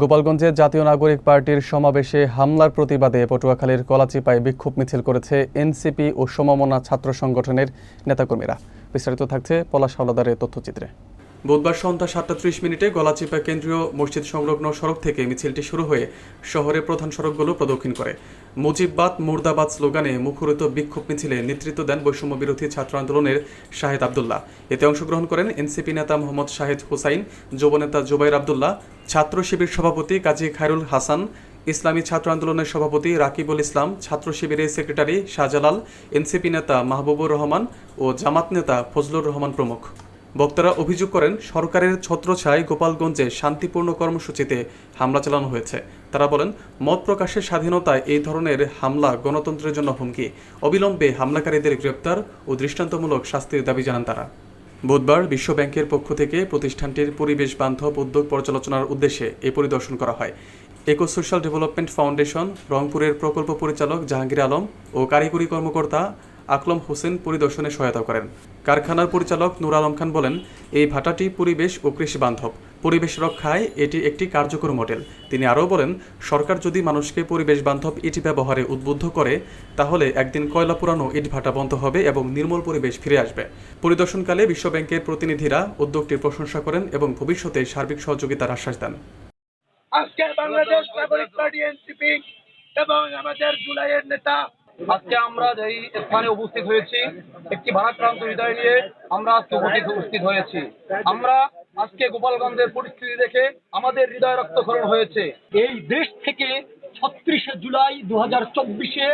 গোপালগঞ্জে জাতীয় নাগরিক পার্টির সমাবেশে হামলার প্রতিবাদে পটুয়াখালীর কলাচিপায় বিক্ষোভ মিছিল করেছে এনসিপি ও সমমনা ছাত্র সংগঠনের নেতাকর্মীরা। বিস্তারিত থাকছে পলাশ হাওলাদারের তথ্যচিত্রে। বুধবার সন্ধ্যা 7:30 গলাচিপা কেন্দ্রীয় মসজিদ সংলগ্ন সড়ক থেকে মিছিলটি শুরু হয়ে শহরের প্রধান সড়কগুলো প্রদক্ষিণ করে। মুজিববাদ মুর্দাবাদ স্লোগানে মুখরিত বিক্ষোভ মিছিলে নেতৃত্ব দেন বৈষম্য বিরোধী ছাত্র আন্দোলনের শাহেদ আবদুল্লাহ। এতে অংশগ্রহণ করেন এনসিপি নেতা মোহাম্মদ শাহেদ হুসাইন, যুবনেতা জুবাইর আবদুল্লাহ, ছাত্র শিবির সভাপতি কাজী খায়রুল হাসান, ইসলামী ছাত্র আন্দোলনের সভাপতি রাকিবুল ইসলাম, ছাত্র শিবিরের সেক্রেটারি শাহজালাল, এনসিপি নেতা মাহবুবুর রহমান ও জামাত নেতা ফজলুর রহমান প্রমুখ। বক্তারা অভিযোগ করেন, সরকারের ছত্রছায়ায় গোপালগঞ্জে শান্তিপূর্ণ কর্মসূচিতে হামলা চালানো হয়েছে। তারা বলেন, মত প্রকাশের স্বাধীনতায় এই ধরনের হামলা গণতন্ত্রের জন্য হুমকি। অবিলম্বে হামলাকারীদের গ্রেপ্তার ও দৃষ্টান্তমূলক শাস্তির দাবি জানান তারা। বুধবার বিশ্ব ব্যাংকের পক্ষ থেকে প্রতিষ্ঠানটির পরিবেশ বান্ধব উদ্যোগ পর্যালোচনার উদ্দেশ্যে এই পরিদর্শন করা হয়। ইকো সোশ্যাল ডেভেলপমেন্ট ফাউন্ডেশন রংপুরের প্রকল্প পরিচালক জাহাঙ্গীর আলম ও কারিগরি কর্মকর্তা আকলম হোসেন পরিদর্শনে সহায়তা করেন। কারখানার পরিচালক নূর আলম খান বলেন, এই ভাটাটি পরিবেশ ও কৃষি বান্ধব, পরিবেশ রক্ষায় এটি একটি কার্যকর মডেল। তিনি আরও বলেন, সরকার যদি মানুষকে পরিবেশ বান্ধব ইট ব্যবহারে উদ্বুদ্ধ করে তাহলে একদিন কয়লা পুরানো ইট ভাটা বন্ধ হবে এবং নির্মল পরিবেশ ফিরে আসবে। পরিদর্শনকালে বিশ্ব ব্যাংকের প্রতিনিধিরা উদ্যোগটির প্রশংসা করেন এবং ভবিষ্যতে সার্বিক সহযোগিতার আশ্বাস দেন। আজকে বাংলাদেশ নাগরিক পার্টি এনসিপি এবং আমাদের জুলাইয়ের নেতা আজকে আমরা যেই স্থানে উপস্থিত হয়েছি, একটি ভারাক্রান্ত হৃদয় নিয়ে আমরা আজকে উপস্থিত হয়েছি। আমরা আজকে গোপালগঞ্জের পরিস্থিতি দেখে আমাদের হৃদয় রক্তক্ষরণ হয়েছে। এই দেশ থেকে 36 জুলাই 2024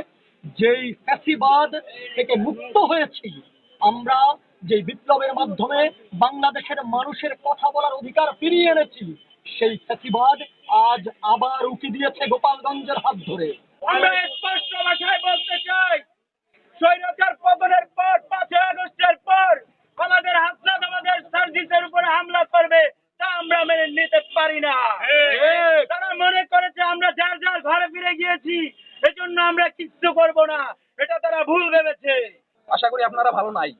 যেই ফ্যাসিবাদ থেকে মুক্ত হয়েছি, আমরা যে বিপ্লবের মাধ্যমে বাংলাদেশের মানুষের কথা বলার অধিকার ফিরিয়ে এনেছি, সেই ফ্যাসিবাদ আজ আবার উকি দিয়েছে গোপালগঞ্জের হাত ধরে। আমরা স্পষ্ট ভাষায় বলতে চাই, স্বৈরাচার পতনের পর 5 আগস্টের পর আমাদের হাসনাত আমাদের সার্জিসের উপর হামলা করবে, তা আমরা মেনে নিতে পারি না। তারা মনে করেছে আমরা যার যার ঘরে ফিরে গিয়েছি, এজন্য আমরা কিচ্ছু করব না, এটা তারা ভুল ভেবেছে। আশা করি আপনারা ভালো নাই।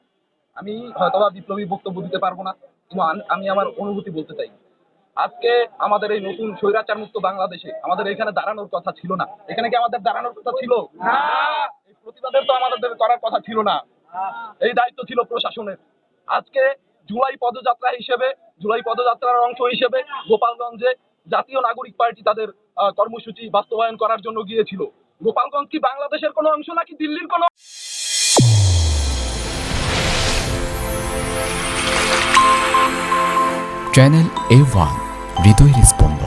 আমি হয়তোবা বিপ্লবী বক্তব্য দিতে পারবো না, কিন্তু আমি আমার অনুভূতি বলতে চাই। আজকে আমাদের এই নতুন স্বৈরাচার মুক্ত বাংলাদেশে আমাদের এখানে দাঁড়ানোর কথা ছিল না। এখানে কি আমাদের দাঁড়ানোর কথা ছিল? এই প্রতিবাদের তো আমাদের করার কথা ছিল না। এই দায়িত্ব ছিল প্রশাসনের। আজকে জুলাই পদযাত্রার অংশ হিসেবে গোপালগঞ্জে জাতীয় নাগরিক পার্টি তাদের কর্মসূচি বাস্তবায়ন করার জন্য গিয়েছিল। গোপালগঞ্জ কি বাংলাদেশের কোনো অংশ নাকি দিল্লির কোনো? চ্যানেল A1 হৃদয়ের স্পন্দন।